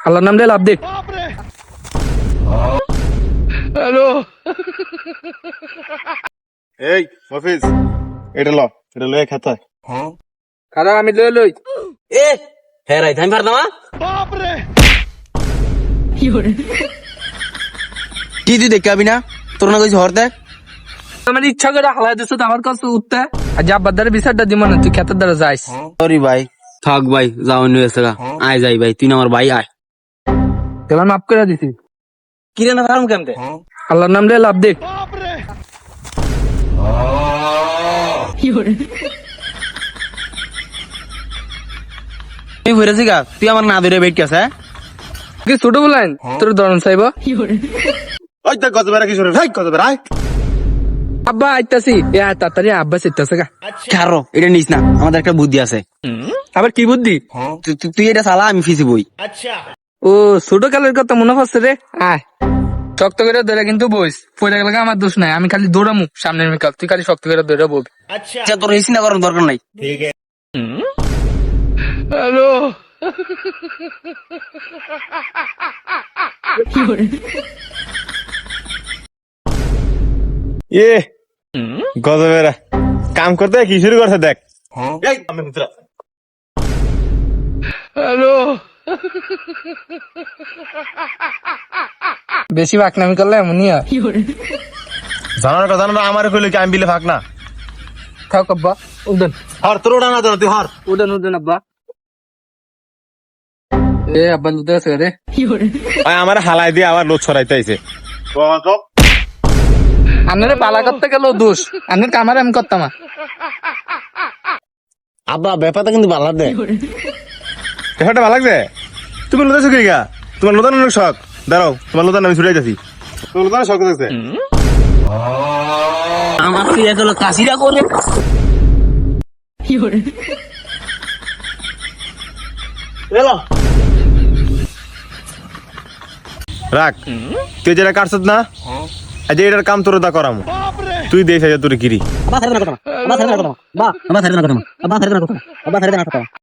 আল্লাহর নাম দিয়ে লাভ দে। হ্যালো এই মফিজ এটা লয়ে খাতা খাদা আমি লই লই কি তুই দেখাবি না তোর না কইছি হর দেখ আমার ইচ্ছা করে হালাই দিছ আমার কাছে উঠতে আর যা বাদ্দারে বিচারটা দিব না তুই খেতের দ্বারা যাইস। সরি ভাই থাক ভাই যাও নিয়ে এসে আয় যাই ভাই তুই না আমার ভাই আয় এবার মাফ করে দিছি। কিরে না ফার্ম কেমতে আল্লাহর নাম দিয়ে লাভ দে। তুই ঘুরেছি গা তুই আমার না ধরে বেট কেছে কি ছোট বলেন তোর ধরন চাইব। ওই তো কত বেড়া কি শুনে ভাই কত বেড়া আব্বা আইতাছি তাড়াতাড়ি আব্বা চিত্তাছে গা। খারো এটা নিস না আমাদের একটা বুদ্ধি আছে আবার কি বুদ্ধি? তুই এটা চালা আমি ফিসি বই ও ছোট কালের কথা মনে পড়ছে রে। আয় শক্ত করে ধরে কিন্তু বইস পয়লা গেলে আমার দোষ নাই আমি খালি দৌড়ামু সামনের মেকআপ তুই খালি শক্ত করে ধরে বলবি। আচ্ছা তোর এই চিন্তা করার দরকার নাই হ্যালো ইয়ে কত বেড়া কাম করতে কি শুরু করছে দেখ হ্যালো বেশি বাকনামি করলে এমনই হয়। জানার কথা না আমার কইলে কি আমি বিলে ফাঁক না থাক আব্বা উঠেন হর তোর ওটা না তো তুই হর উঠেন উঠেন আব্বা। এ আব্বা লুতে আছে রে। আমার হালাই দিয়ে আবার লোক ছড়াইতে আইছে আপনারে পালা করতে গেল দোষ আপনার কামারে আমি করতাম না। আব্বা ব্যাপারটা কিন্তু ভালো লাগছে ব্যাপারটা ভালো লাগছে তুমি লোদা শুকিয়ে গা তোমার লোদান অনেক শখ দাঁড়াও তোমার লোদান আমি ছুটাই যাচ্ছি তোমার লোদান শখ লাগছে আমার তুই এগুলো কাশিরা করে রাখ তুই যেটা কাটছত না আজ এটার কাম তোর দা করাম তুই দেখ তোর গিরি আবার ছেড়ে না কথা আবার ছেড়ে না কথা আবার ছেড়ে না কথা আবার ছেড়ে না কথা